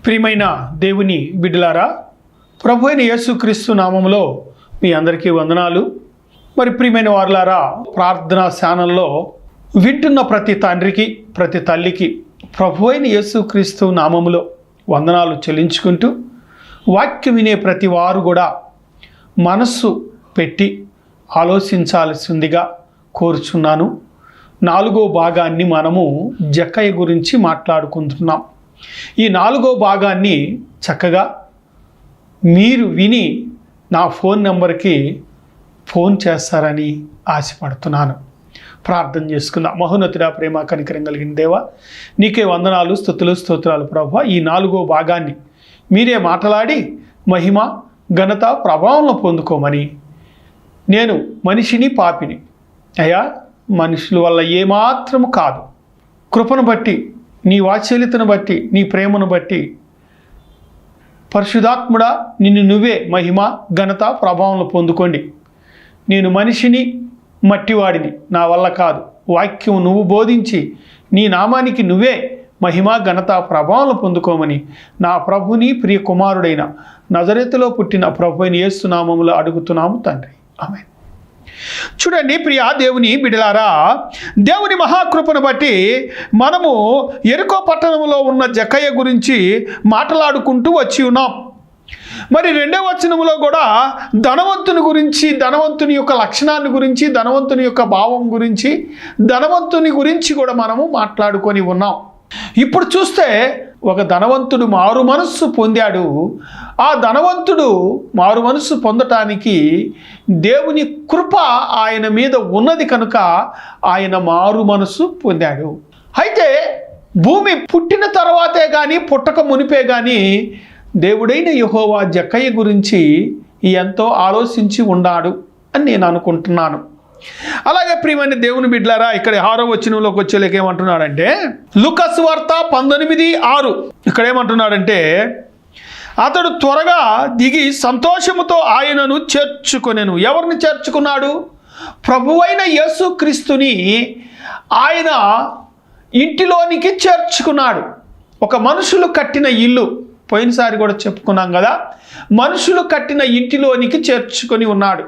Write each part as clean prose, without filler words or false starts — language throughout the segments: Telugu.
ప్రియమైన దేవుని బిడ్డలారా, ప్రభు అయిన యేసుక్రీస్తు నామములో మీ అందరికీ వందనాలు. మరి ప్రియమైన వారులారా, ప్రార్థనా ఛానల్లో వింటున్న ప్రతి తండ్రికి, ప్రతి తల్లికి ప్రభు అయిన యేసుక్రీస్తు నామములో వందనాలు చెల్లించుకుంటూ, వాక్యం వినే ప్రతి వారు కూడా మనస్సు పెట్టి ఆలోచించాల్సిందిగా కోరుచున్నాను. 4వ భాగాన్ని మనము జక్కయ్య గురించి మాట్లాడుకుంటున్నాం. ఈ 4వ భాగాన్ని చక్కగా మీరు విని నా ఫోన్ నెంబర్కి ఫోన్ చేస్తారని ఆశపడుతున్నాను. ప్రార్థన చేసుకుందాం. మహోన్నతుడా, ప్రేమ కనికరం కలిగిన దేవా, నీకే వందనాలు, స్తుతులు, స్తోత్రాలు ప్రభువా. ఈ 4వ భాగాన్ని మీరే మాట్లాడి మహిమ, ఘనత, ప్రభావం పొందుకోమని, నేను మనిషిని, పాపిని అయ్యా, మనుషుల వల్ల ఏమాత్రము కాదు. కృపను బట్టి, నీ వాత్సల్యతను బట్టి, నీ ప్రేమను బట్టి పరిశుద్ధాత్ముడా, నిన్ను నువ్వే మహిమ, ఘనత, ప్రభావం పొందుకోండి. నేను మనిషిని, మట్టివాడిని, నా వల్ల కాదు. వాక్యం నువ్వు బోధించి నీ నామానికి నువ్వే మహిమ, ఘనత, ప్రభావం పొందుకోమని నా ప్రభుని ప్రియ కుమారుడైన నజరేతులో పుట్టిన ప్రభు అయిన యేసు నామములో అడుగుతున్నాము తండ్రి, ఆమేన్. చూడండి ప్రియ దేవుని బిడ్డలారా, దేవుని మహాకృపను బట్టి మనము యెరికో పట్టణంలో ఉన్న జక్కయ్య గురించి మాట్లాడుకుంటూ వచ్చి ఉన్నాం. మరి 2వ వచనములో కూడా ధనవంతుని గురించి, ధనవంతుని యొక్క లక్షణాన్ని గురించి, ధనవంతుని యొక్క భావం గురించి, ధనవంతుని గురించి కూడా మనము మాట్లాడుకొని ఉన్నాం. ఇప్పుడు చూస్తే ఒక ధనవంతుడు మారు మనస్సు పొందాడు. ఆ ధనవంతుడు మారు మనస్సు పొందటానికి దేవుని కృప ఆయన మీద ఉన్నది కనుక ఆయన మారు మనస్సు పొందాడు. అయితే భూమి పుట్టిన తర్వాతే కానీ, పుట్టక మునిపే కానీ దేవుడైన యెహోవా జక్కయ్య గురించి ఎంతో ఆలోచించి ఉన్నాడు అని నేను అనుకుంటున్నాను. అలాగే ప్రియమైన దేవుని బిడ్డలారా, ఇక్కడ 6వ వచనంలోకి వచ్చేలేక ఏమంటున్నాడంటే, లూకాసు వార్త 19:6 ఇక్కడ ఏమంటున్నాడంటే, అతడు త్వరగా దిగి సంతోషముతో ఆయనను చేర్చుకొనెను. ఎవరిని చేర్చుకున్నాడు? ప్రభువైన యేసుక్రీస్తుని ఆయన ఇంటిలోనికి చేర్చుకున్నాడు. ఒక మనుషులు కట్టిన ఇల్లు, పోయినసారి కూడా చెప్పుకున్నాం కదా, మనుషులు కట్టిన ఇంటిలోనికి చేర్చుకొని ఉన్నాడు.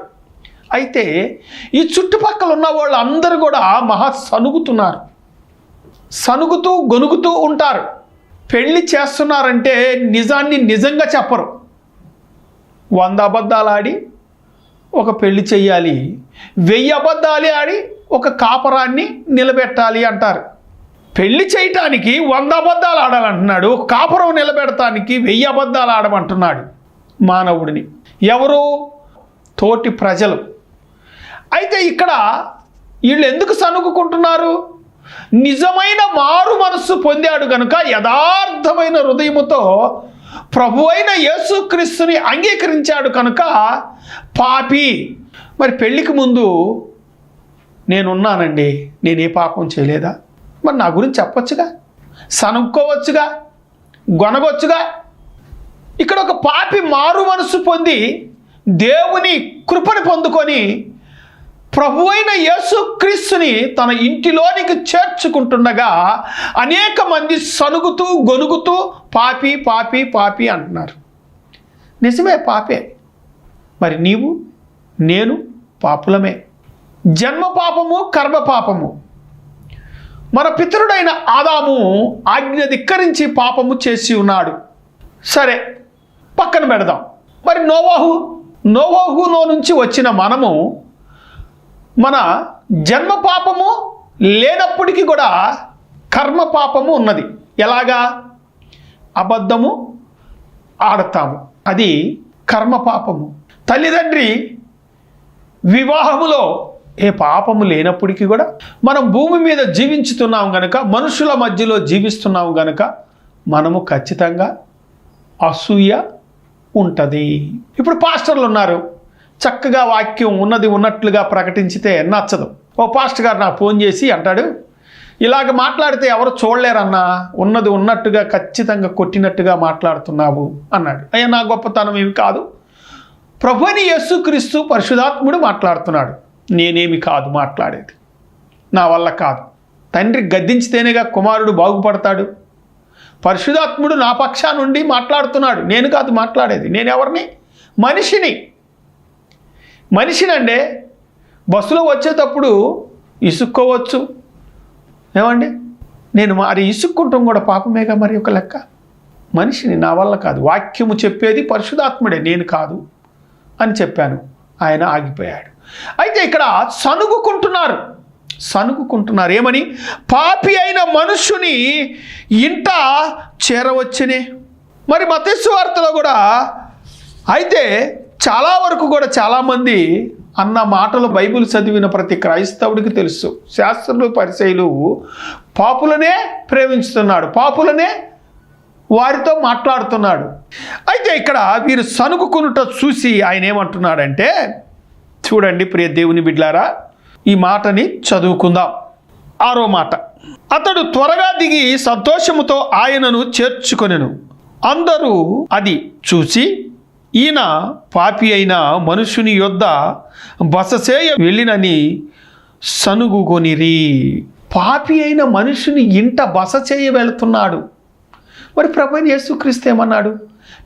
అయితే ఈ చుట్టుపక్కల ఉన్న వాళ్ళు అందరూ కూడా మహా సనుగుతున్నారు, సనుగుతూ గొనుగుతూ ఉంటారు. పెళ్ళి చేస్తున్నారంటే నిజాన్ని నిజంగా చెప్పరు. 100 అబద్ధాలు ఆడి ఒక పెళ్ళి చెయ్యాలి, 1000 అబద్ధాలు ఆడి ఒక కాపరాన్ని నిలబెట్టాలి అంటారు. పెళ్లి చేయటానికి 100 అబద్ధాలు ఆడాలంటున్నాడు, కాపురం నిలబెడటానికి 1000 అబద్ధాలు ఆడమంటున్నాడు మానవుడిని. ఎవరు? తోటి ప్రజలు. అయితే ఇక్కడ వీళ్ళు ఎందుకు సనుగుకుంటున్నారు? నిజమైన మారు మనస్సు పొందాడు కనుక, యథార్థమైన హృదయముతో ప్రభు అయిన యేసుక్రీస్తుని అంగీకరించాడు కనుక పాపి. మరి పెళ్ళికి ముందు నేనున్నానండి, నేనే పాపం చేయలేదా? మరి నా గురించి చెప్పొచ్చుగా, సనుక్కోవచ్చుగా, గొనగొచ్చుగా. ఇక్కడ ఒక పాపి మారు మనసు పొంది దేవుని కృపను పొందుకొని ప్రభు అయిన యేసుక్రీస్తుని తన ఇంటిలోనికి చేర్చుకుంటుండగా అనేక మంది సనుగుతూ గొనుగుతూ పాపి పాపి పాపి అంటున్నారు. నిజమే, పాపే. మరి నీవు, నేను పాపులమే. జన్మ పాపము, కర్మ పాపము. మన పితరుడైన ఆదాము ఆజ్ఞ ధిక్కరించి పాపము చేసి ఉన్నాడు. సరే, పక్కన పెడదాం. మరి నోవాహులో నుంచి వచ్చిన మనము, మన జన్మ పాపము లేనప్పటికీ కూడా కర్మ పాపము ఉన్నది. ఎలాగా? అబద్ధము ఆడతాము, అది కర్మ పాపము. తల్లిదండ్రి వివాహములో ఏ పాపము లేనప్పటికీ కూడా మనం భూమి మీద జీవించుతున్నాం గనక, మనుషుల మధ్యలో జీవిస్తున్నాం గనక మనము ఖచ్చితంగా అసూయ ఉంటుంది. ఇప్పుడు పాస్టర్లు ఉన్నారు, చక్కగా వాక్యం ఉన్నది ఉన్నట్లుగా ప్రకటించితే నచ్చదు. ఓ పాస్టర్ గారు నాకు ఫోన్ చేసి అంటాడు, ఇలాగ మాట్లాడితే ఎవరు చూడలేరన్నా, ఉన్నది ఉన్నట్టుగా ఖచ్చితంగా కొట్టినట్టుగా మాట్లాడుతున్నావు అన్నాడు. అయ్యా, నా గొప్పతనం ఏమి కాదు, ప్రభువైన యేసుక్రీస్తు పరిశుద్ధాత్ముడు మాట్లాడుతున్నాడు, నేనేమి కాదు మాట్లాడేది, నా వల్ల కాదు. తండ్రి గద్దించితేనేగా కుమారుడు బాగుపడతాడు. పరిశుద్ధాత్ముడు నా పక్షా నుండి మాట్లాడుతున్నాడు. నేను కాదు మాట్లాడేది, నేను ఎవరిని? మనిషినండి. బస్సులో వచ్చేటప్పుడు ఇసుక్కోవచ్చు, ఏమండి? నేను మరి ఇసుక్కుంటాం కూడా పాపమేగా మరి ఒక లెక్క. మనిషిని, నా వల్ల కాదు. వాక్యము చెప్పేది పరిశుద్ధాత్ముడే, నేను కాదు అని చెప్పాను. ఆయన ఆగిపోయాడు. అయితే ఇక్కడ సనుగుకుంటున్నారు ఏమని? పాపి అయిన మనుష్యుని ఇంట చేరవచ్చునే. మరి మత్తయి సువార్తలో కూడా అయితే చాలా వరకు కూడా చాలామంది అన్న మాటలు బైబిల్ చదివిన ప్రతి క్రైస్తవుడికి తెలుసు. శాస్త్రులు, పరిసయ్యులు పాపులనే ప్రేమించుతున్నాడు, పాపులనే వారితో మాట్లాడుతున్నాడు. అయితే ఇక్కడ వీరు సనుగుకునుట చూసి ఆయన ఏమంటున్నాడంటే, చూడండి ప్రియ దేవుని బిడ్లారా, ఈ మాటని చదువుకుందాం. 6వ మాట. అతడు త్వరగా దిగి సంతోషముతో ఆయనను చేర్చుకొనెను. అందరూ అది చూసి ఈయన పాపి అయిన మనుషుని యొద్ద బస చేయ వెళ్ళినని సనుగుకొనిరి. పాపి అయిన మనుషుని ఇంట బస చేయ వెళుతున్నాడు. మరి ప్రభువైన యేసుక్రీస్తు ఏమన్నాడు?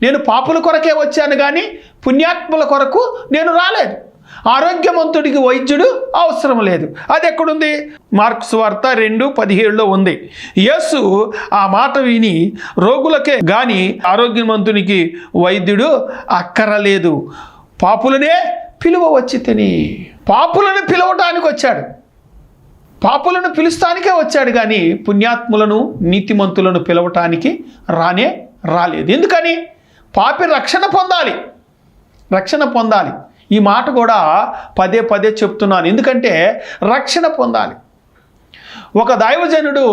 నేను పాపుల కొరకే వచ్చాను కానీ పుణ్యాత్ముల కొరకు నేను రాలేదు. ఆరోగ్యవంతుడికి వైద్యుడు అవసరం లేదు. అది ఎక్కడుంది? మార్కు సువార్త 2:17లో ఉంది. యేసు ఆ మాట విని, రోగులకే గాని ఆరోగ్యవంతునికి వైద్యుడు అక్కరలేదు, పాపులనే పిలువవచ్చి తిని. పాపులను పిలవటానికి వచ్చాడు, పాపులను పిలుస్తానికే వచ్చాడు కానీ పుణ్యాత్ములను, నీతిమంతులను పిలవటానికి రాలేదు. ఎందుకని? పాపి రక్షణ పొందాలి. ఈ మాట కూడా పదే చెప్తున్నాను, ఎందుకంటే రక్షణ పొందాలి. ఒక దైవజనుడు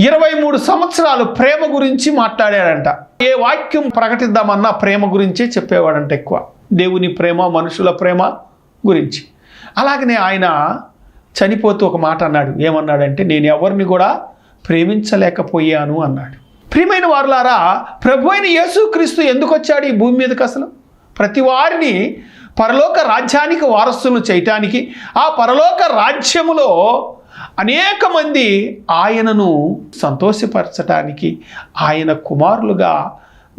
23 సంవత్సరాలు ప్రేమ గురించి మాట్లాడాడంట. ఏ వాక్యం ప్రకటిద్దామన్నా ప్రేమ గురించే చెప్పేవాడంట ఎక్కువ. దేవుని ప్రేమ, మనుషుల ప్రేమ గురించి. అలాగనే ఆయన చనిపోతూ ఒక మాట అన్నాడు. ఏమన్నాడంటే, నేను ఎవరిని కూడా ప్రేమించలేకపోయాను అన్నాడు. ప్రియమైన వారులారా, ప్రభువైన యేసుక్రీస్తు ఎందుకు వచ్చాడు ఈ భూమి మీదకి? అసలు ప్రతి వారిని పరలోక రాజ్యానికి వారసులను చేయటానికి, ఆ పరలోక రాజ్యములో అనేక మంది ఆయనను సంతోషపరచటానికి, ఆయన కుమారులుగా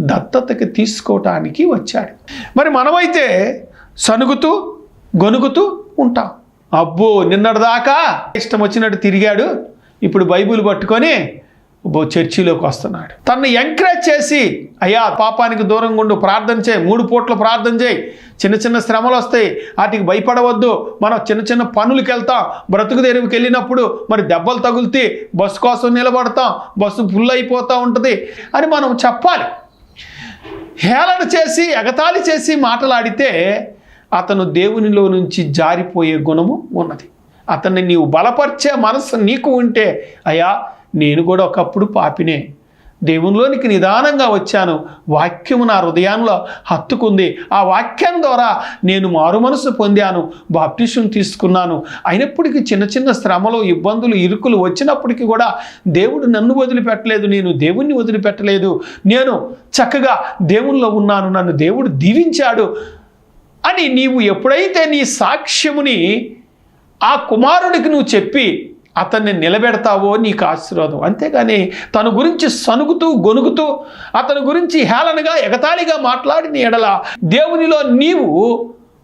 దత్తతకి తీసుకోవటానికి వచ్చాడు. మరి మనమైతే సనుగుతూ గొనుగుతూ ఉంటాం. అబ్బో, నిన్నటిదాకా ఇష్టం వచ్చినట్టు తిరిగాడు, ఇప్పుడు బైబిల్ పట్టుకొని చర్చిలోకి వస్తున్నాడు. తనను ఎంకరేజ్ చేసి, అయ్యా పాపానికి దూరంగా ఉండు, ప్రార్థన చేయి, 3 పూట్ల ప్రార్థన చేయి, చిన్న శ్రమలు వస్తాయి, వాటికి భయపడవద్దు, మనం చిన్న పనులకు వెళ్తాం, బ్రతుకు తెరువుకి వెళ్ళినప్పుడు మరి దెబ్బలు తగులుతాయి, బస్సు కోసం నిలబడతాం, బస్సు ఫుల్ అయిపోతూ ఉంటుంది అని మనం చెప్పాలి. హేళన చేసి, ఎగతాళి చేసి మాటలాడితే అతను దేవునిలో నుంచి జారిపోయే గుణము ఉన్నది. అతన్ని నీవు బలపరిచే మనసు నీకు ఉంటే, అయ్యా నేను కూడా ఒకప్పుడు పాపినే, దేవునిలోనికి నిదానంగా వచ్చాను, వాక్యము నా హృదయంలో హత్తుకుంది, ఆ వాక్యం ద్వారా నేను మారు మనసు పొందాను, బాప్టిజం తీసుకున్నాను. అయినప్పటికీ చిన్న శ్రమలు, ఇబ్బందులు, ఇరుకులు వచ్చినప్పటికీ కూడా దేవుడు నన్ను వదిలిపెట్టలేదు, నేను దేవుణ్ణి వదిలిపెట్టలేదు, నేను చక్కగా దేవునిలో ఉన్నాను, నన్ను దేవుడు దీవించాడు అని నీవు ఎప్పుడైతే నీ సాక్ష్యముని ఆ కుమారుడికి నువ్వు చెప్పి అతన్ని నిలబెడతావో నీకు ఆశీర్వాదం. అంతేగాని తన గురించి సనుగుతూ గొనుగుతూ అతని గురించి హేళనగా ఎగతాళిగా మాట్లాడిన ఎడల దేవునిలో నీవు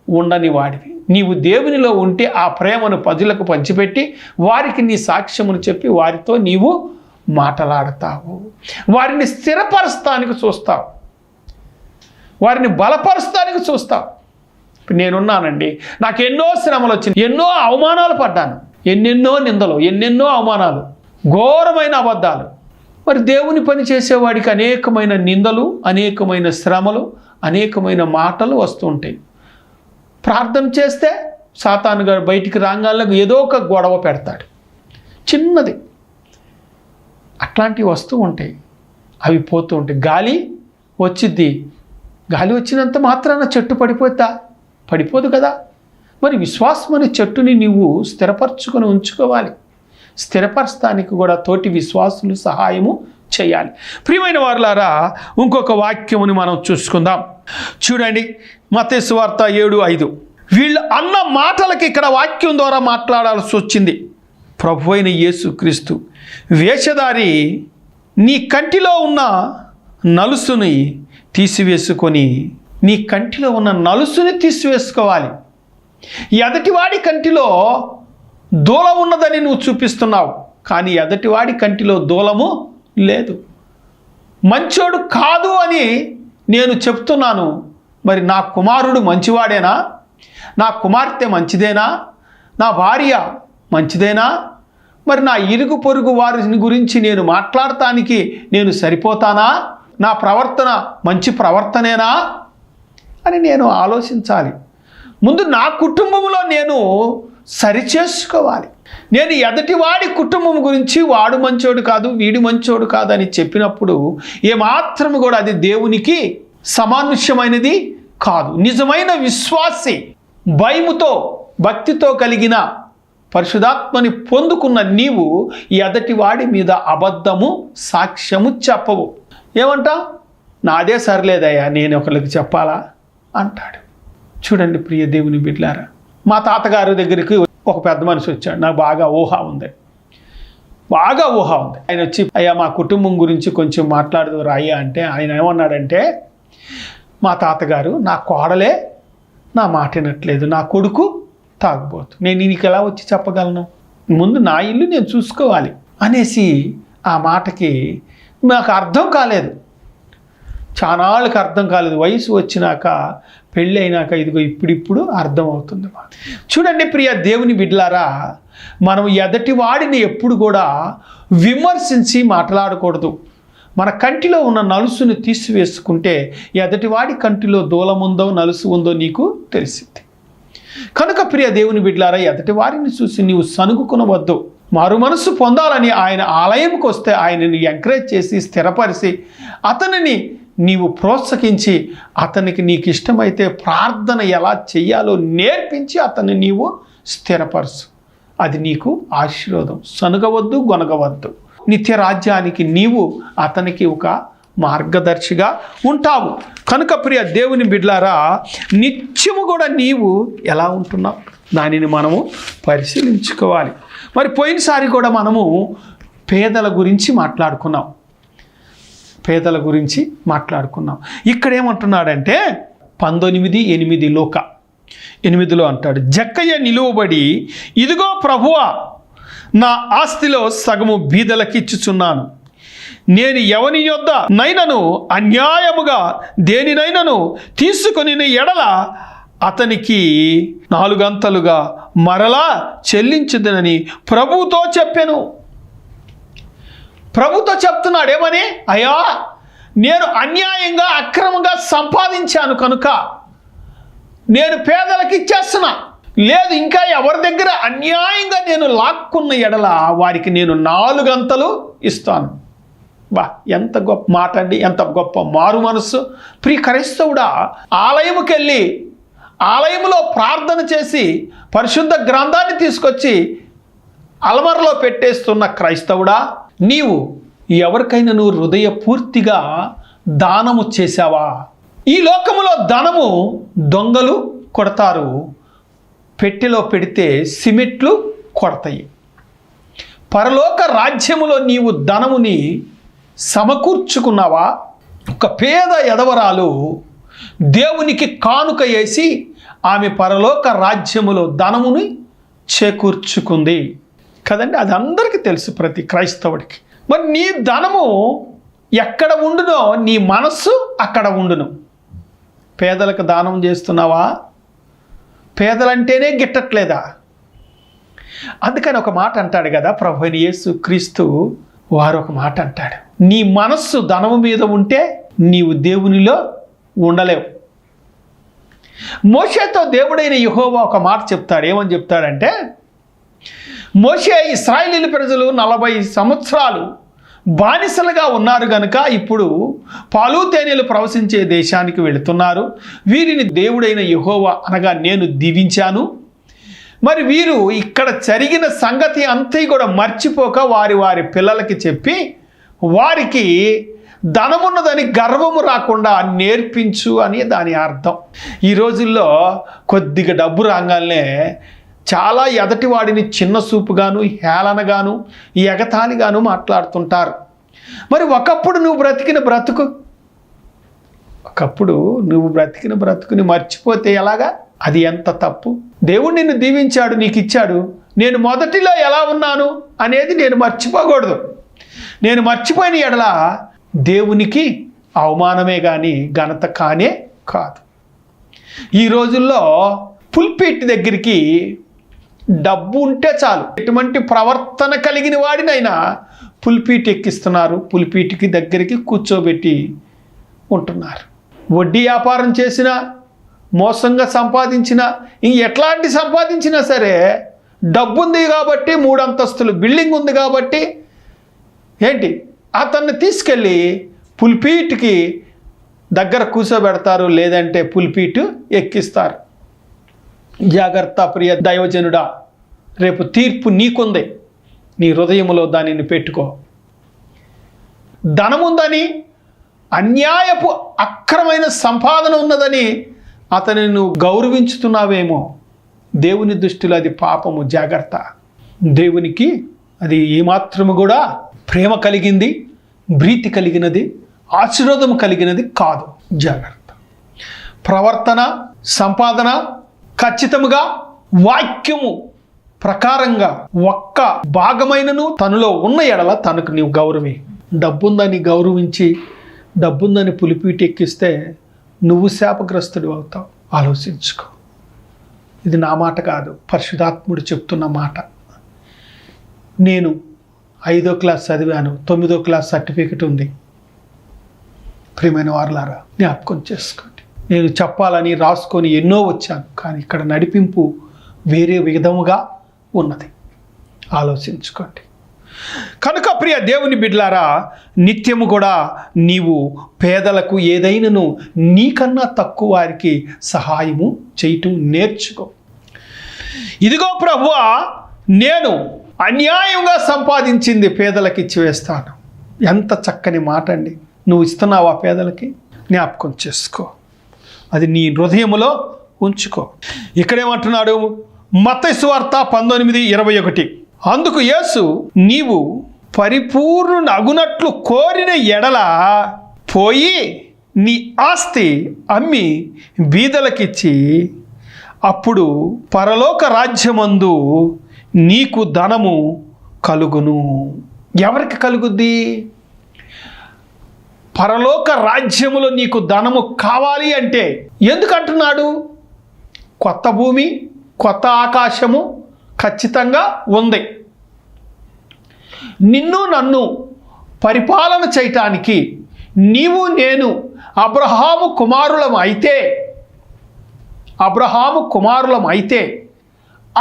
ఉండని వాడివి. నీవు దేవునిలో ఉంటే ఆ ప్రేమను ప్రజలకు పంచిపెట్టి వారికి నీ సాక్ష్యమును చెప్పి వారితో నీవు మాట్లాడతావు, వారిని స్థిరపరుస్తానికి చూస్తావు, వారిని బలపరుస్తానికి చూస్తావు. నేనున్నానండి, నాకు ఎన్నో శ్రమలు వచ్చినాయి, ఎన్నో అవమానాలు పడ్డాను, ఎన్నెన్నో నిందలు, ఎన్నెన్నో అవమానాలు, ఘోరమైన అబద్ధాలు. మరి దేవుని పని చేసేవాడికి అనేకమైన నిందలు, అనేకమైన శ్రమలు, అనేకమైన మాటలు వస్తుంటాయి. ప్రార్థన చేస్తే సాతాను గారు బయటికి రాగాలకు ఏదో ఒక గొడవ పెడతాడు, చిన్నది. అట్లాంటివి వస్తూ ఉంటాయి, అవి పోతూ ఉంటాయి. గాలి వచ్చిద్ది, గాలి వచ్చినంత మాత్రాన చెట్టు పడిపోదు కదా. మరి విశ్వాసం అనే చెట్టుని నీవు స్థిరపరచుకొని ఉంచుకోవాలి. స్థిరపరచడానికి కూడా తోటి విశ్వాసులు సహాయము చేయాలి. ప్రియమైన వారులారా, ఇంకొక వాక్యముని మనం చూసుకుందాం. చూడండి, మత్తయి సువార్త 7:5. వీళ్ళు అన్న మాటలకి ఇక్కడ వాక్యం ద్వారా మాట్లాడాల్సి వచ్చింది. ప్రభువైన యేసుక్రీస్తు వేషధారి నీ కంటిలో ఉన్న నలుసుని తీసివేసుకొని, నీ కంటిలో ఉన్న నలుసుని తీసివేసుకోవాలి. ఎదటివాడి కంటిలో దూలం ఉన్నదని నువ్వు చూపిస్తున్నావు, కానీ ఎదటివాడి కంటిలో దూలము లేదు. మంచోడు కాదు అని నేను చెప్తున్నాను, మరి నా కుమారుడు మంచివాడేనా? నా కుమార్తె మంచిదేనా? నా భార్య మంచిదేనా? మరి నా ఇరుగు పొరుగు వారిని గురించి నేను మాట్లాడటానికి నేను సరిపోతానా? నా ప్రవర్తన మంచి ప్రవర్తనేనా అని నేను ఆలోచించాలి. ముందు నా కుటుంబంలో నేను సరిచేసుకోవాలి. నేను ఎదటివాడి కుటుంబం గురించి వాడు మంచోడు కాదు, వీడు మంచోడు కాదు అని చెప్పినప్పుడు ఏమాత్రం కూడా అది దేవునికి సమానుష్యమైనది కాదు. నిజమైన విశ్వాసి, భయముతో భక్తితో కలిగిన పరిశుద్ధాత్మని పొందుకున్న నీవు ఎదటివాడి మీద అబద్ధము సాక్ష్యము చెప్పవు. ఏమంటా? నాదే సరిలేదయ్యా, నేను ఒకరికి చెప్పాలా అంటాడు. చూడండి ప్రియ దేవుని బిడ్డలారా, మా తాతగారి దగ్గరికి ఒక పెద్ద మనిషి వచ్చాడు. నాకు బాగా ఊహ ఉంది. ఆయన వచ్చి, అయ్యా మా కుటుంబం గురించి కొంచెం మాట్లాడదు రాయ్యా అంటే, ఆయన ఏమన్నాడంటే, మా తాతగారు, నా కోడలే నా మాట వినట్లేదు, నా కొడుకు తాగుబోతు, నేను నీకు ఎలా వచ్చి చెప్పగలను? ముందు నా ఇల్లు నేను చూసుకోవాలి అనేసి ఆ మాటకి నాకు అర్థం కాలేదు. చానాళ్ళకి అర్థం కాలేదు. వయసు వచ్చినాక, పెళ్ళి అయినాక ఇదిగో ఇప్పుడిప్పుడు అర్థం అవుతుంది. చూడండి ప్రియ దేవుని బిడ్డలారా, మనం ఎదటి వాడిని ఎప్పుడు కూడా విమర్శించి మాట్లాడకూడదు. మన కంటిలో ఉన్న నలుసుని తీసివేసుకుంటే ఎదటివాడి కంటిలో దూలముందో నలుసు ఉందో నీకు తెలిసింది. కనుక ప్రియ దేవుని బిడ్డలారా, ఎదటి వారిని చూసి నీవు సనుగుకునవద్దు. మారు మనసు పొందాలని ఆయన ఆలయంకి వస్తే ఆయనని ఎంకరేజ్ చేసి స్థిరపరిచి అతనిని నీవు ప్రోత్సహించి అతనికి నీకు ఇష్టమైతే ప్రార్థన ఎలా చెయ్యాలో నేర్పించి అతన్ని నీవు స్థిరపరచు. అది నీకు ఆశీర్వాదం. సనుగవద్దు, గొనగవద్దు. నిత్య రాజ్యానికి నీవు అతనికి ఒక మార్గదర్శిగా ఉంటావు. కనుక ప్రియ దేవుని బిడ్డలారా, నిత్యము కూడా నీవు ఎలా ఉంటున్నావు దానిని మనము పరిశీలించుకోవాలి. మరి పోయినసారి కూడా మనము పేదల గురించి మాట్లాడుకున్నాం. ఇక్కడ ఏమంటున్నాడంటే 19:8 లోక 8లో అంటాడు, జక్కయ్య నిలువబడి, ఇదిగో ప్రభువా, నా ఆస్తిలో సగము బీదలకిచ్చుచున్నాను. నేను ఎవని యొద్ద నైనను అన్యాయముగా దేనినైనను తీసుకొని ఎడల అతనికి 4 గంతలుగా మరలా చెల్లించుదనని ప్రభువుతో చెప్పాను. ప్రభుతో చెప్తున్నాడు ఏమని? అయ్యా, నేను అన్యాయంగా అక్రమంగా సంపాదించాను కనుక నేను పేదలకు ఇచ్చేస్తున్నా. లేదు, ఇంకా ఎవరి దగ్గర అన్యాయంగా నేను లాక్కున్న ఎడల వారికి నేను 4 గంతలు ఇస్తాను. ఎంత గొప్ప మాట అండి, ఎంత గొప్ప మారు మనస్సు. ప్రియ క్రైస్తవుడా, ఆలయముకి వెళ్ళి ఆలయంలో ప్రార్థన చేసి పరిశుద్ధ గ్రంథాన్ని తీసుకొచ్చి అలమరలో పెట్టేస్తున్న క్రైస్తవుడా, నీవు ఎవరికైనా నువ్వు హృదయపూర్తిగా దానము చేశావా? ఈ లోకములో ధనము దొంగలు కొడతారు, పెట్టెలో పెడితే సిమెట్లు కొడతాయి. పరలోక రాజ్యములో నీవు ధనముని సమకూర్చుకున్నావా? ఒక పేద ఎదవరాలు దేవునికి కానుక వేసి ఆమె పరలోక రాజ్యములో ధనముని చేకూర్చుకుంది కదండి. అది అందరికీ తెలుసు, ప్రతి క్రైస్తవుడికి. మరి నీ ధనము ఎక్కడ ఉండునో నీ మనస్సు అక్కడ ఉండును. పేదలకు దానం చేస్తున్నావా? పేదలంటేనే గిట్టట్లేదా? అందుకని ఒక మాట అంటాడు కదా ప్రభువైన యేసు క్రీస్తు వారు, ఒక మాట అంటాడు, నీ మనస్సు ధనము మీద ఉంటే నీవు దేవునిలో ఉండలేవు. మోషేతో దేవుడైన యెహోవా ఒక మాట చెప్తాడు. ఏమని చెప్తాడంటే, మోషే, ఇశ్రాయేలీయుల ప్రజలు 40 సంవత్సరాలు బానిసలుగా ఉన్నారు గనుక ఇప్పుడు పాలు తేనెలు ప్రవశించే దేశానికి వెళుతున్నారు. వీరిని దేవుడైన యెహోవా అనగా నేను దీవించాను. మరి వీరు ఇక్కడ జరిగిన సంగతి అంతా కూడా మర్చిపోక వారి వారి పిల్లలకి చెప్పి వారికి ధనమున్నదని గర్వము రాకుండా నేర్పించు అని దాని అర్థం. ఈ రోజుల్లో కొద్దిగా డబ్బు రాగానే చాలా ఎదటివాడిని చిన్న చూపుగాను, హేళనగాను, ఎగతాళిగాను మాట్లాడుతుంటారు. మరి ఒకప్పుడు నువ్వు బ్రతికిన బ్రతుకుని మర్చిపోతే ఎలాగా? అది ఎంత తప్పు. దేవుడు నిన్ను దీవించాడు, నీకు ఇచ్చాడు. నేను మొదటిలో ఎలా ఉన్నాను అనేది నేను మర్చిపోకూడదు. నేను మర్చిపోయిన ఎడల దేవునికి అవమానమే కానీ ఘనత కానే కాదు. ఈ రోజుల్లో పుల్పిట్ దగ్గరికి డబ్బు ఉంటే చాలు, ఎటువంటి ప్రవర్తన కలిగిన వాడినైనా పుల్పిట్ ఎక్కిస్తున్నారు, పుల్పిట్కి దగ్గరికి కూర్చోబెట్టి ఉంటున్నారు. వడ్డీ వ్యాపారం చేసినా, మోసంగా సంపాదించినా, ఎట్లాంటి సంపాదించినా సరే డబ్బు ఉంది కాబట్టి, 3 అంతస్తులు బిల్డింగ్ ఉంది కాబట్టి ఏంటి, అతన్ని తీసుకెళ్ళి పుల్పీట్కి దగ్గర కూర్చోబెడతారు, లేదంటే పుల్పీటు ఎక్కిస్తారు. జాగ్రత్త ప్రియ దైవజనుడా, రేపు తీర్పు నీకుంది. నీ హృదయంలో దానిని పెట్టుకో. ధనముందని, అన్యాయపు అక్రమైన సంపాదన ఉన్నదని అతనిని నువ్వు గౌరవించుతున్నావేమో. దేవుని దృష్టిలో అది పాపము. జాగ్రత్త. దేవునికి అది ఏమాత్రము కూడా ప్రేమ కలిగింది, ప్రీతి కలిగినది, ఆశీర్వాదం కలిగినది కాదు. జాగ్రత్త. ప్రవర్తన, సంపాదన ఖచ్చితముగా వాక్యము ప్రకారంగా ఒక్క భాగమైనను తనలో ఉన్న ఎడల తనకు నీవు గౌరవే. డబ్బుందని గౌరవించి, డబ్బుందని పులిపీటి ఎక్కిస్తే నువ్వు శాపగ్రస్తుడు అవుతావు. ఆలోచించుకో. ఇది నా మాట కాదు, పరిశుద్ధాత్ముడు చెప్తున్న మాట. నేను 5వ క్లాస్ చదివాను, 9వ క్లాస్ సర్టిఫికెట్ ఉంది. ప్రియమైన వారలారా, జ్ఞాపకం చేసుకోండి. నేను చెప్పాలని రాసుకొని ఎన్నో వచ్చాను, కానీ ఇక్కడ నడిపింపు వేరే విధముగా ఉన్నది. ఆలోచించుకోండి. కనుక ప్రియ దేవుని బిడ్డలారా, నిత్యము కూడా నీవు పేదలకు ఏదైనాను నీకన్నా తక్కువ వారికి సహాయము చేయటం నేర్చుకో. ఇదిగో ప్రభువా, నేను అన్యాయంగా సంపాదించింది పేదలకు ఇచ్చివేస్తాను. ఎంత చక్కని మాట అండి. నువ్వు ఇస్తున్నావా పేదలకి? జ్ఞాపకం చేసుకో. అది నీ హృదయములో ఉంచుకో. ఇక్కడేమంటున్నాడు? మత్తయి సువార్త 19:21. అందుకు యేసు, నీవు పరిపూర్ణుని అగునట్లు కోరిన ఎడల పోయి నీ ఆస్తి అమ్మి బీదలకిచ్చి అప్పుడు పరలోక రాజ్యమందు నీకు ధనము కలుగును. ఎవరికి కలుగుద్ది? పరలోక రాజ్యములో నీకు ధనము కావాలి అంటే ఎందుకంటున్నాడు? కొత్త భూమి, కొత్త ఆకాశము ఖచ్చితంగా ఉంది. నిన్ను నన్ను పరిపాలన చేయటానికి నీవు నేను అబ్రహాము కుమారులం అయితే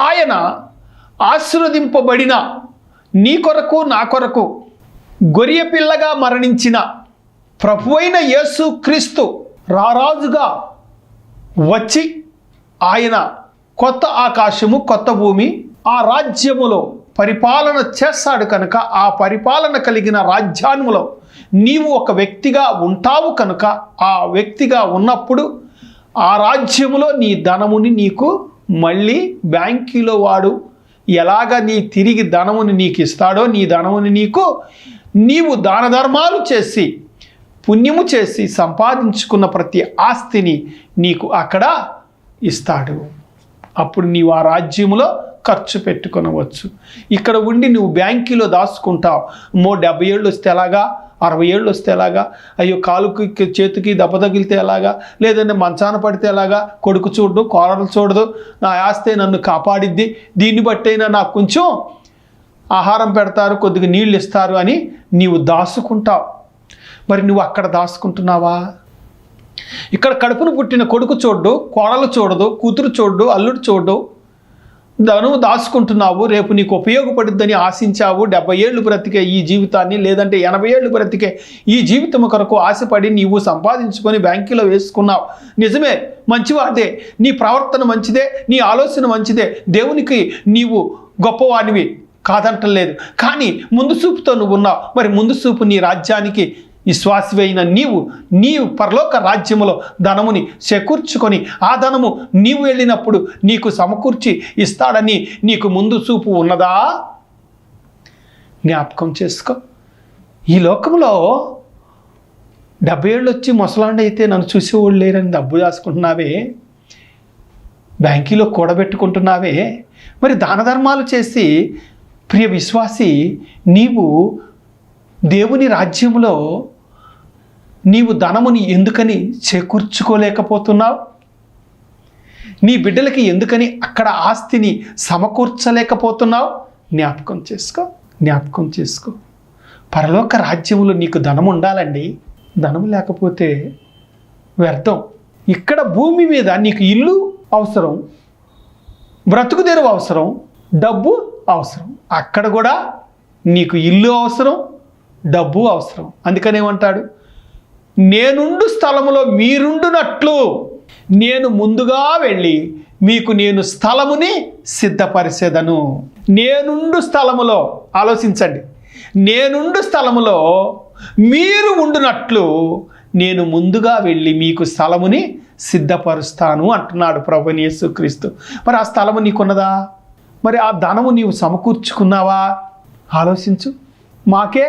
ఆయన ఆశీర్వదింపబడిన నీ కొరకు నా కొరకు గొర్రె పిల్లగా మరణించిన ప్రభువైన యేసు క్రీస్తు రారాజుగా వచ్చి ఆయన కొత్త ఆకాశము, కొత్త భూమి, ఆ రాజ్యములో పరిపాలన చేస్తాడు. కనుక ఆ పరిపాలన కలిగిన రాజ్యాన్ములో నీవు ఒక వ్యక్తిగా ఉంటావు. కనుక ఆ వ్యక్తిగా ఉన్నప్పుడు ఆ రాజ్యములో నీ ధనముని నీకు మళ్ళీ బ్యాంకులో వాడు ఎలాగ నీ తిరిగి ధనముని నీకు ఇస్తాడో, నీ ధనముని నీవు దాన ధర్మాలు చేసి పుణ్యము చేసి సంపాదించుకున్న ప్రతి ఆస్తిని నీకు అక్కడ ఇస్తాడు. అప్పుడు నీవు ఆ రాజ్యములో ఖర్చు పెట్టుకొనవచ్చు. ఇక్కడ ఉండి నువ్వు బ్యాంకులో దాచుకుంటావు. 70 ఏళ్ళు వస్తే ఎలాగా, 60 ఏళ్ళు వస్తే ఎలాగా, అయ్యో కాలుకి చేతికి దెబ్బ తగిలితే ఎలాగా, లేదంటే మంచాన పడితే ఎలాగా, కొడుకు చూడదు, కోడలు చూడదు, నా ఆస్తే నన్ను కాపాడిద్ది, దీన్ని బట్టైనా నాకు కొంచెం ఆహారం పెడతారు, కొద్దిగా నీళ్ళు ఇస్తారు అని నీవు దాచుకుంటావు. మరి నువ్వు అక్కడ దాచుకుంటున్నావా? ఇక్కడ కడుపును పుట్టిన కొడుకు చూడ్డు, కోడలు చూడదు, కూతురు చూడ్డు, అల్లుడు చూడ్డు, నువ్వు దాచుకుంటున్నావు. రేపు నీకు ఉపయోగపడుద్దని ఆశించావు. 70 ఏళ్ళు బ్రతికే ఈ జీవితాన్ని, లేదంటే 80 ఏళ్ళు బ్రతికే ఈ జీవితం కొరకు ఆశపడి నీవు సంపాదించుకొని బ్యాంకులో వేసుకున్నావు. నిజమే, మంచివాదే, నీ ప్రవర్తన మంచిదే, నీ ఆలోచన మంచిదే, దేవునికి నీవు గొప్పవాడివి కాదంటలేదు. కానీ ముందు చూపుతో నువ్వు ఉన్నావు. మరి ముందు చూపు నీ రాజ్యానికి విశ్వాసివైన నీవు పరలోక రాజ్యములో ధనముని చేకూర్చుకొని ఆ ధనము నీవు వెళ్ళినప్పుడు నీకు సమకూర్చి ఇస్తాడని నీకు ముందు చూపు ఉన్నదా? జ్ఞాపకం చేసుకో. ఈ లోకంలో 70 ఏళ్ళు వచ్చి ముసలాండ అయితే నన్ను చూసేవాళ్ళు లేరని డబ్బు దాచుకుంటున్నావే, బ్యాంకీలో కూడబెట్టుకుంటున్నావే, మరి దాన ధర్మాలు చేసి ప్రియ విశ్వాసి నీవు దేవుని రాజ్యంలో నీవు ధనముని ఎందుకని చేకూర్చుకోలేకపోతున్నావు? నీ బిడ్డలకి ఎందుకని అక్కడ ఆస్తిని సమకూర్చలేకపోతున్నావు? జ్ఞాపకం చేసుకో. పరలోక రాజ్యములో నీకు ధనం ఉండాలండి. ధనం లేకపోతే వ్యర్థం. ఇక్కడ భూమి మీద నీకు ఇల్లు అవసరం, బ్రతుకుదెరువు అవసరం, డబ్బు అవసరం. అక్కడ కూడా నీకు ఇల్లు అవసరం, డబ్బు అవసరం. అందుకనేమంటాడు, నేనుండు స్థలములో మీరుండునట్లు నేను ముందుగా వెళ్ళి మీకు నేను స్థలముని సిద్ధపరిచేదను. నేనుండు స్థలములో, ఆలోచించండి, నేనుండు స్థలములో మీరు ఉండునట్లు నేను ముందుగా వెళ్ళి మీకు స్థలముని సిద్ధపరుస్తాను అంటున్నాడు ప్రభువైన యేసుక్రీస్తు. మరి ఆ స్థలము నీకున్నదా? మరి ఆ ధనము నీవు సమకూర్చుకున్నావా? ఆలోచించు. మాకే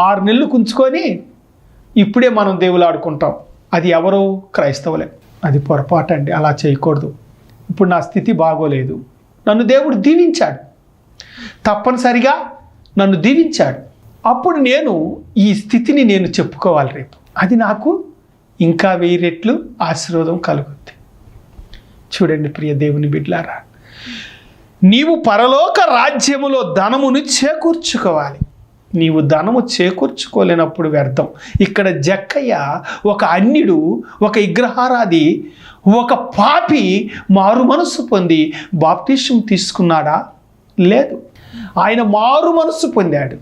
6 నెలలు కుంచుకొని ఇప్పుడే మనం దేవులాడుకుంటాం. అది ఎవరో? క్రైస్తవులే. అది పొరపాటండి, అలా చేయకూడదు. ఇప్పుడు నా స్థితి బాగోలేదు, నన్ను దేవుడు దీవించాడు, తప్పనిసరిగా నన్ను దీవించాడు. అప్పుడు నేను ఈ స్థితిని నేను చెప్పుకోవాలి రేపు. అది నాకు ఇంకా 1000 రెట్లు ఆశీర్వాదం కలుగుద్ది. చూడండి ప్రియ దేవుని బిడ్డలారా, నీవు పరలోక రాజ్యములో ధనమును చేకూర్చుకోవాలి. నీవు ధనము చేకూర్చుకోలేనప్పుడు వ్యర్థం. ఇక్కడ జక్కయ్య ఒక అన్యుడు, ఒక విగ్రహారాధి, ఒక పాపి మారు మనస్సు పొంది బాప్టిజం తీసుకున్నాడా? లేదు. ఆయన మారు మనస్సు పొందాడు.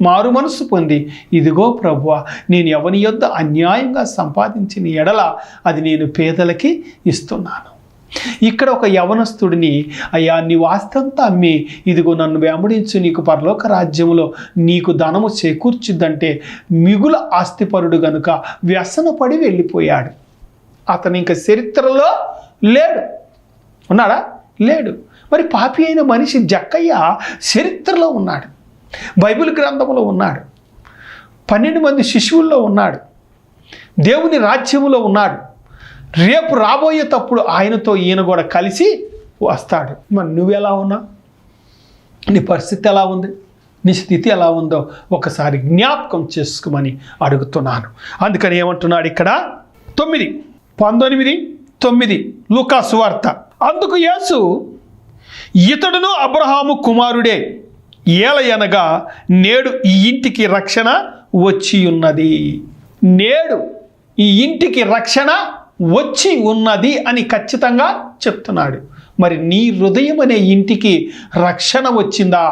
మారు మనస్సు పొంది, ఇదిగో ప్రభువా, నేను ఎవని యొద్ద అన్యాయంగా సంపాదించిన ఎడల అది నేను పేదలకి ఇస్తున్నాను. ఇక్కడ ఒక యవనస్తుడిని, అయ్యా నీవు ఆస్తంతా అమ్మి ఇదిగో నన్ను వెంబడించు, నీకు పరలోక రాజ్యములో నీకు ధనము చేకూర్చుద్దంటే మిగుల ఆస్తిపరుడు గనుక వ్యసనపడి వెళ్ళిపోయాడు. అతను ఇంకా చరిత్రలో లేడు. ఉన్నాడా? లేడు. మరి పాపి అయిన మనిషి జక్కయ్య చరిత్రలో ఉన్నాడు, బైబిల్ గ్రంథంలో ఉన్నాడు, 12 మంది శిష్యుల్లో ఉన్నాడు, దేవుని రాజ్యములో ఉన్నాడు. రేపు రాబోయేటప్పుడు ఆయనతో ఈయన కూడా కలిసి వస్తాడు. మరి నువ్వెలా ఉన్నావు? నీ పరిస్థితి ఎలా ఉంది? నీ స్థితి ఎలా ఉందో ఒకసారి జ్ఞాపకం చేసుకోమని అడుగుతున్నాను. అందుకని ఏమంటున్నాడు ఇక్కడ 19:9 లూకా సువార్త. అందుకు యేసు, ఇతడును అబ్రహాము కుమారుడే, ఏలయనగా నేడు ఈ ఇంటికి రక్షణ వచ్చి ఉన్నది. నేడు ఈ ఇంటికి రక్షణ వచ్చి ఉన్నది అని ఖచ్చితంగా చెప్తున్నాడు. మరి నీ హృదయం అనే ఇంటికి రక్షణ వచ్చిందా?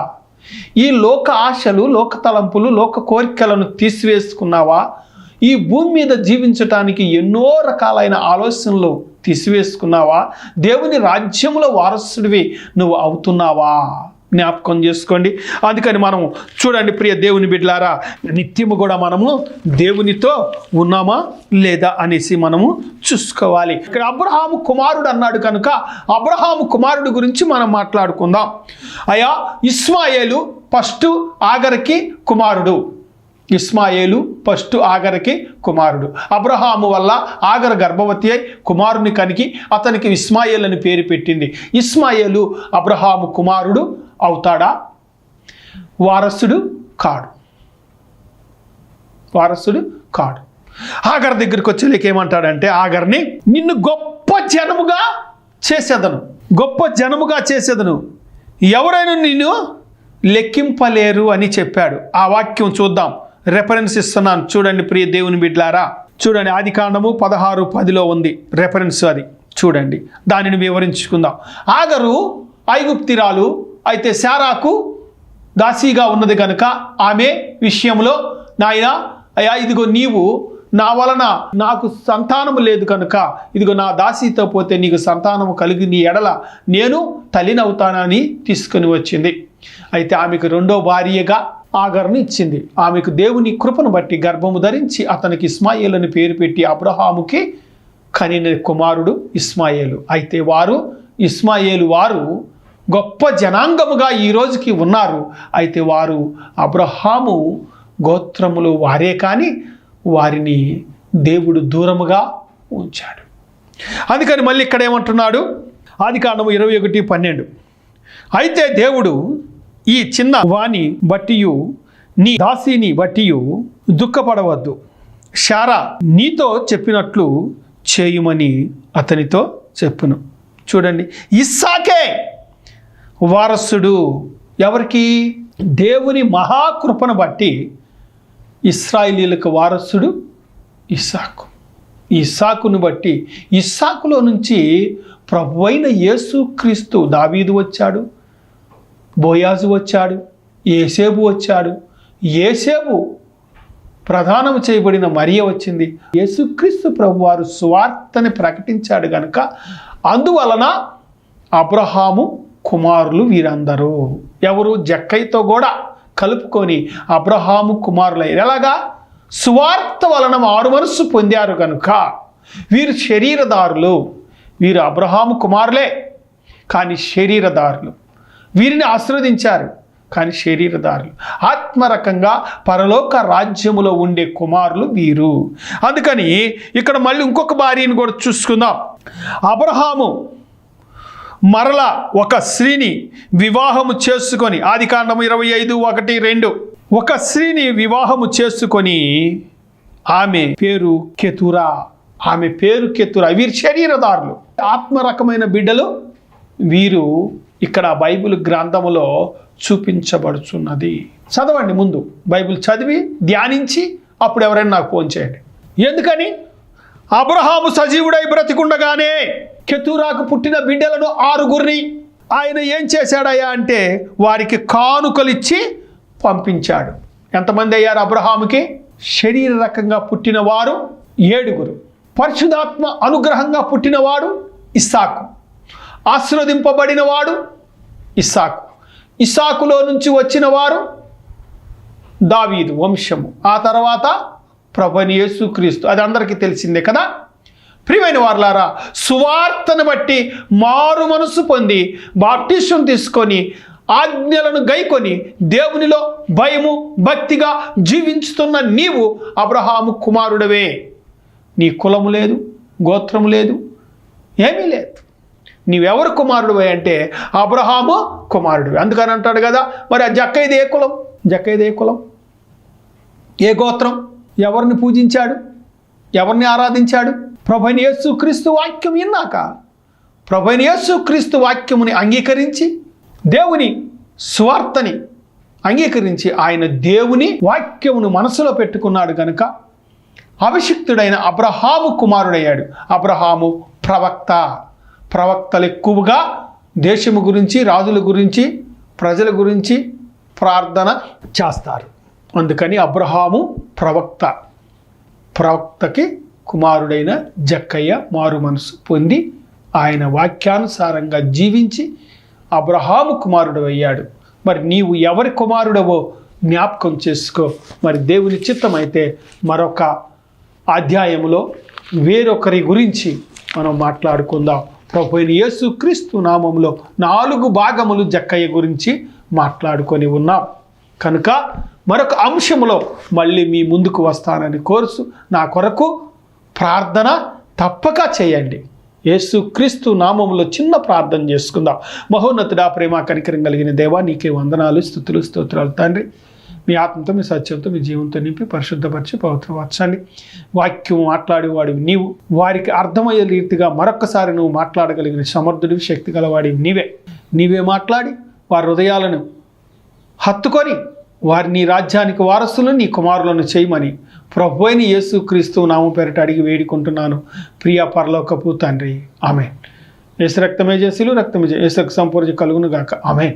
ఈ లోక ఆశలు, లోక తలంపులు, లోక కోరికలను తీసివేసుకున్నావా? ఈ భూమి మీద జీవించటానికి ఎన్నో రకాలైన ఆలోచనలు తీసివేసుకున్నావా? దేవుని రాజ్యంలో వారసుడివి నువ్వు అవుతున్నావా? జ్ఞాపకం చేసుకోండి. అందుకని మనము చూడండి ప్రియ దేవుని బిడ్డలారా, నిత్యము కూడా మనము దేవునితో ఉన్నామా లేదా అనేసి మనము చూసుకోవాలి. ఇక్కడ అబ్రహాము కుమారుడు అన్నాడు కనుక అబ్రహాము కుమారుడు గురించి మనం మాట్లాడుకుందాం. అయ్యా, ఇస్మాయేలు ఫస్ట్ ఆగర్కి కుమారుడు. ఇస్మాయేలు ఫస్ట్ ఆగర్కి కుమారుడు. అబ్రహాము వల్ల ఆగర్ గర్భవతి అయి కుమారుని కనికి అతనికి ఇస్మాయేల్ అని పేరు పెట్టింది. ఇస్మాయేలు అబ్రహాము కుమారుడు అవుతాడా? వారసుడు కాడు. ఆగర్ దగ్గరికి వచ్చేలేక ఏమంటాడంటే, ఆగర్ని నిన్ను గొప్ప జనముగా చేసేదను, ఎవరైనా నిన్ను లెక్కింపలేరు అని చెప్పాడు. ఆ వాక్యం చూద్దాం, రెఫరెన్స్ ఇస్తున్నాను చూడండి ప్రియ దేవుని బిడ్డలారా. చూడండి, ఆదికాండము 16:10 ఉంది రెఫరెన్స్, అది చూడండి, దానిని వివరించుకుందాం. ఆగరు ఐగుప్తిరాలు అయితే శారాకు దాసీగా ఉన్నది కనుక ఆమె విషయంలో, నాయనా అయ్యా ఇదిగో నీవు నా వలన నాకు సంతానము లేదు కనుక ఇదిగో నా దాసీతో పోతే నీకు సంతానము కలిగి నీ ఎడల నేను తల్లినవుతానని తీసుకొని వచ్చింది. అయితే ఆమెకు 2వ భార్యగా ఆగర్ను ఇచ్చింది. ఆమెకు దేవుని కృపను బట్టి గర్భము ధరించి అతనికి ఇస్మాయేల్ అని పేరు పెట్టి అబ్రహాముకి కనిన కుమారుడు ఇస్మాయేలు. అయితే ఇస్మాయేలు వారు గొప్ప జనాంగముగా ఈ రోజుకి ఉన్నారు. అయితే వారు అబ్రహాము గోత్రములు వారే కానీ వారిని దేవుడు దూరముగా ఉంచాడు. అందుకని మళ్ళీ ఇక్కడ ఏమంటున్నాడు, ఆదికాండము 21:12, అయితే దేవుడు ఈ చిన్న వాణి బట్టియు నీ దాసిని బట్టియు దుఃఖపడవద్దు, శారా నీతో చెప్పినట్లు చేయుమని అతనితో చెప్పును. చూడండి, ఇస్సాకే వారసుడు. ఎవరికి? దేవుని మహాకృపను బట్టి ఇశ్రాయేలీయులకు వారసుడు ఇస్సాకు. ఇస్సాకును బట్టి ఇస్సాకులో నుంచి ప్రభువైన యేసుక్రీస్తు, దావీదు వచ్చాడు, బోయాజు వచ్చాడు, ఏసేబు వచ్చాడు, ఏసేబు ప్రధానం చేయబడిన మరియ వచ్చింది. యేసుక్రీస్తు ప్రభువారు సువార్తని ప్రకటించాడు గనుక అందువలన అబ్రహాము కుమారులు వీరందరూ. ఎవరు? జక్కయ్యతో కూడా కలుపుకొని అబ్రహాము కుమారులయ్యారు. ఎలాగా? సువార్త వలన మారు మనస్సు పొందారు కనుక వీరు శరీరదారులు. వీరు అబ్రహాము కుమారులే కానీ శరీరదారులు. వీరిని ఆశీర్వదించారు కానీ శరీరదారులు. ఆత్మరకంగా పరలోక రాజ్యములో ఉండే కుమారులు వీరు. అందుకని ఇక్కడ మళ్ళీ ఇంకొక భార్యను కూడా చూసుకుందాం. అబ్రహాము మరలా ఒక స్త్రీని వివాహము చేసుకొని, ఆదికాండము 25:1-2, ఒక స్త్రీని వివాహము చేసుకొని ఆమె పేరు కెతురా. ఆమె పేరు కెతురా. వీరు శరీరదారులు, ఆత్మరకమైన బిడ్డలు వీరు. ఇక్కడ బైబిల్ గ్రంథములో చూపించబడుచున్నది. చదవండి, ముందు బైబిల్ చదివి ధ్యానించి అప్పుడు ఎవరైనా నాకు ఫోన్ చేయండి. ఎందుకని? అబ్రహాము సజీవుడై బ్రతికుండగానే కెతురాకు పుట్టిన బిడ్డలను 6 ఆయన ఏం చేశాడయ్యా అంటే వారికి కానుకలిచ్చి పంపించాడు. ఎంతమంది అయ్యారు అబ్రహాముకి? శరీర రకంగా పుట్టిన వారు 7. పరిశుద్ధాత్మ అనుగ్రహంగా పుట్టినవాడు ఇస్సాకు. ఆశీర్వదింపబడిన వాడు ఇస్సాకు. ఇస్సాకులో నుంచి వచ్చిన వారు దావీదు వంశము. ఆ తర్వాత ప్రభువైన యేసుక్రీస్తు. అది అందరికీ తెలిసిందే కదా. ప్రియమైన వారలారా, సువార్తను బట్టి మారు మనసు పొంది బాప్టిసం తీసుకొని ఆజ్ఞలను గైకొని దేవునిలో భయము భక్తిగా జీవించుతున్న నీవు అబ్రహాము కుమారుడవే. నీ కులము లేదు, గోత్రము లేదు, ఏమీ లేదు. నీవెవరు కుమారుడువే అంటే అబ్రహాము కుమారుడివి. అందుకని అంటాడు కదా, మరి ఆ జక్కయ్యది ఏ కులం? జక్కయ్యది ఏ కులం? ఏ గోత్రం? ఎవరిని పూజించాడు? ఎవరిని ఆరాధించాడు? ప్రభువైన యేసుక్రీస్తు వాక్యం విన్నాక, ప్రభువైన యేసుక్రీస్తు వాక్యముని అంగీకరించి దేవుని స్వార్థని అంగీకరించి ఆయన దేవుని వాక్యమును మనసులో పెట్టుకున్నాడు కనుక అభిషిక్తుడైన అబ్రహాము కుమారుడయ్యాడు. అబ్రహాము ప్రవక్త. ప్రవక్తలు ఎక్కువగా దేశము గురించి, రాజుల గురించి, ప్రజల గురించి ప్రార్థన చేస్తారు. అందుకని అబ్రహాము ప్రవక్త. ప్రవక్తకి కుమారుడైన జక్కయ్య మారు మనసు పొంది ఆయన వాక్యానుసారంగా జీవించి అబ్రహాము కుమారుడు అయ్యాడు. మరి నీవు ఎవరి కుమారుడవో జ్ఞాపకం చేసుకో. మరి దేవుని చిత్తమైతే మరొక అధ్యాయంలో వేరొకరి గురించి మనం మాట్లాడుకుందాం. ప్రభువైన యేసుక్రీస్తు నామములో 4 భాగములు జక్కయ్య గురించి మాట్లాడుకొని ఉన్నాం కనుక మరొక అంశంలో మళ్ళీ మీ ముందుకు వస్తానని కోరుచు నా కొరకు ప్రార్థన తప్పక చేయండి. యేసుక్రీస్తు నామములో చిన్న ప్రార్థన చేసుకుందాం. మహోన్నతుడా, ప్రేమ కనికరం కలిగిన దేవా, నీకే వందనాలు, స్తుతులు, స్తోత్రాలు తండ్రి. మీ ఆత్మతో, మీ సత్యంతో, మీ జీవంతో నింపి పరిశుద్ధపరిచి పవిత్రపరచండి. వాక్యం మాట్లాడేవాడివి నీవు. వారికి అర్థమయ్యే రీతిగా మరొక్కసారి నువ్వు మాట్లాడగలిగిన సమర్థుడివి, శక్తి గలవాడివి నీవే. నీవే మాట్లాడి వారి హృదయాలను హత్తుకొని వారి నీ రాజ్యానికి వారసులను, నీ కుమారులను చేయమని ప్రభువైన యేసుక్రీస్తు నామం పేరిట అడిగి వేడుకుంటున్నాను ప్రియ పరలోకపు తండ్రి. ఆమేన్. యేసు రక్తమే జేసులు, రక్తమే యేసు సంపూర్ణ కలుగును గాక. ఆమేన్.